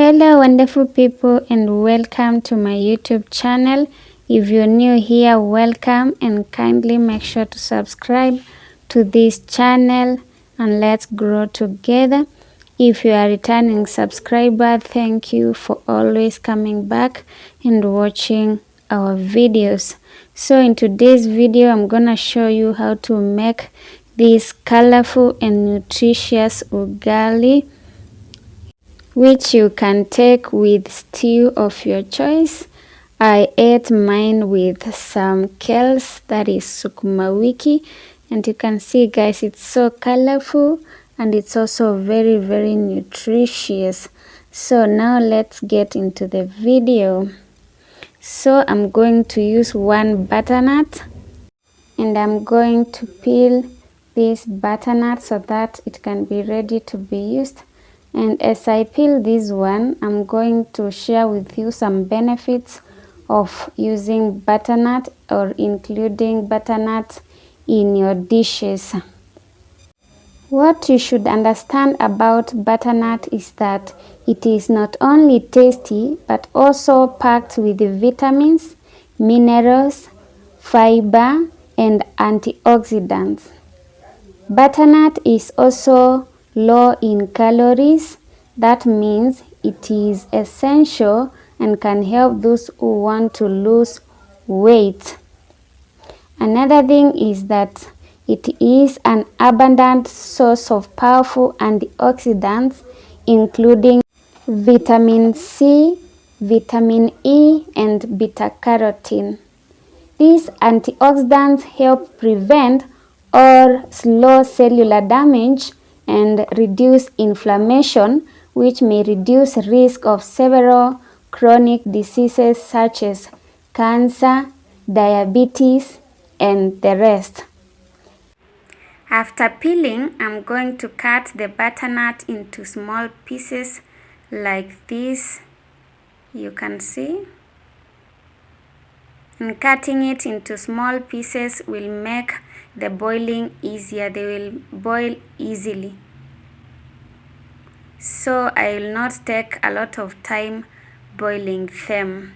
Hello wonderful people, and welcome to my YouTube channel. If you're new here, welcome, and kindly make sure to subscribe to this channel and let's grow together. If you are a returning subscriber, thank you for always coming back and watching our videos. So in today's video, I'm gonna show you how to make this colorful and nutritious ugali, which you can take with stew of your choice. I ate mine with some kales, that is sukuma wiki, and you can see guys, it's so colorful and it's also very nutritious. So now let's get into the video. So I'm going to use one butternut, and I'm going to peel this butternut so that it can be ready to be used. And as I peel this one, I'm going to share with you some benefits of using butternut or including butternut in your dishes. What you should understand about butternut is that it is not only tasty but also packed with vitamins, minerals, fiber, and antioxidants. Butternut is also low in calories. That means it is essential and can help those who want to lose weight. Another thing is that it is an abundant source of powerful antioxidants, including vitamin C, vitamin E, and beta-carotene. These antioxidants help prevent or slow cellular damage and reduce inflammation, which may reduce risk of several chronic diseases such as cancer, diabetes, and the rest. After peeling, I'm going to cut the butternut into small pieces like this. You can see. And cutting it into small pieces will make the boiling easier. They will boil easily. So I will not take a lot of time boiling them.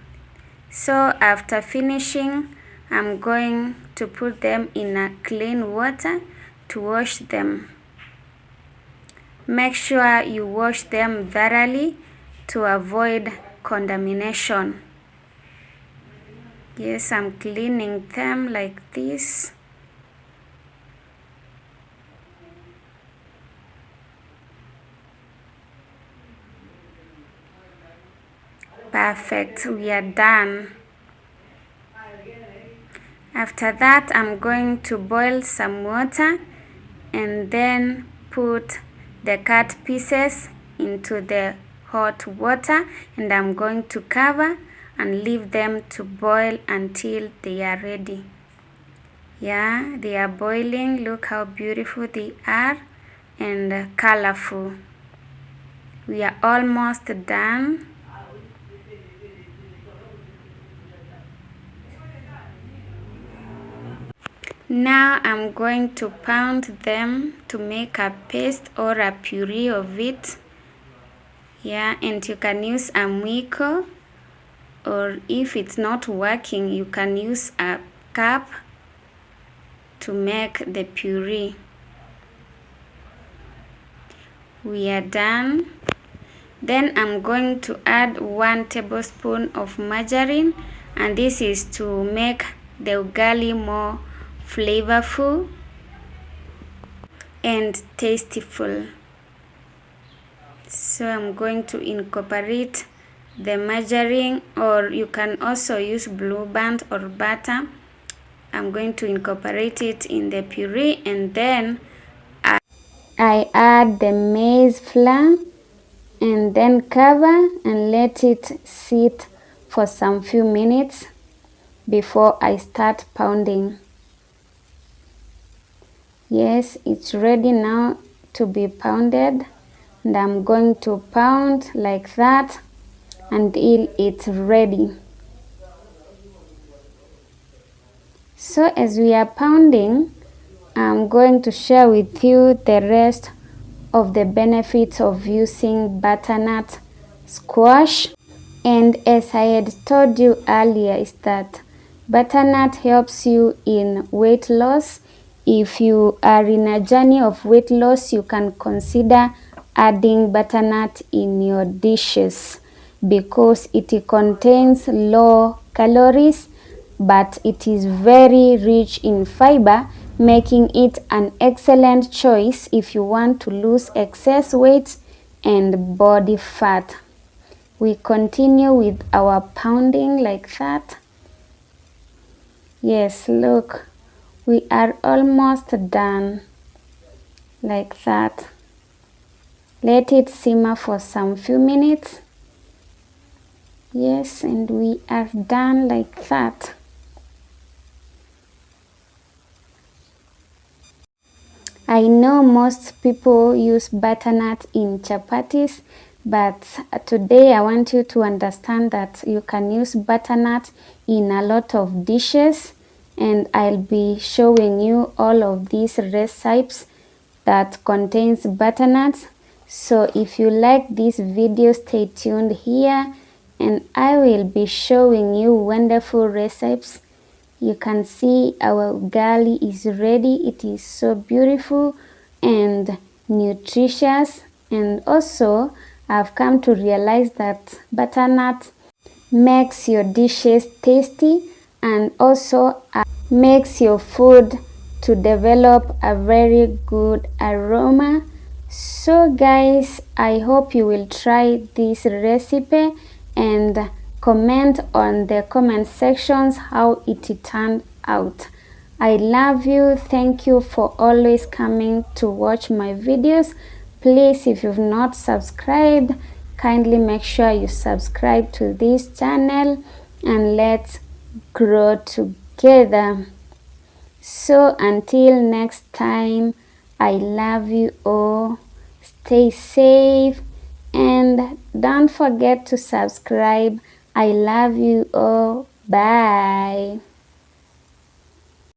So after finishing, I'm going to put them in a clean water to wash them. Make sure you wash them thoroughly to avoid contamination. Yes, I'm cleaning them like this. Perfect, we are done. After that, I'm going to boil some water and then put the cut pieces into the hot water, and I'm going to cover and leave them to boil until they are ready. Yeah, they are boiling. Look how beautiful they are and colorful. We are almost done. Now I'm going to pound them to make a paste or a puree of it. Yeah, and you can use a mwiko, or if it's not working, you can use a cup to make the puree. We are done. Then I'm going to add 1 tablespoon of margarine, and this is to make the ugali more flavorful and tasteful. So I'm going to incorporate the margarine, or you can also use Blue Band or butter. I'm going to incorporate it in the puree, and then I add the maize flour and then cover and let it sit for some few minutes before I start pounding. Yes, it's ready now to be pounded, and I'm going to pound like that until it's ready. So as we are pounding, I'm going to share with you the rest of the benefits of using butternut squash. And as I had told you earlier, is that butternut helps you in weight loss. If you are in a journey of weight loss, you can consider adding butternut in your dishes because it contains low calories, but it is very rich in fiber, making it an excellent choice if you want to lose excess weight and body fat. We continue with our pounding like that. Yes, look, we are almost done like that. Let it simmer for some few minutes. Yes, and we are done like that. I know most people use butternut in chapatis, but today I want you to understand that you can use butternut in a lot of dishes, and I'll be showing you all of these recipes that contains butternut. So if you like this video, stay tuned here and I will be showing you wonderful recipes. You can see our ugali is ready. It is so beautiful and nutritious, and also I've come to realize that butternut makes your dishes tasty and also makes your food to develop a very good aroma. So guys, I hope you will try this recipe and comment on the comment sections how it turned out. I love you. Thank you for always coming to watch my videos. Please, if you've not subscribed, kindly make sure you subscribe to this channel and let's grow together. So until next time, I love you all. Stay safe and don't forget to subscribe. I love you all. Bye.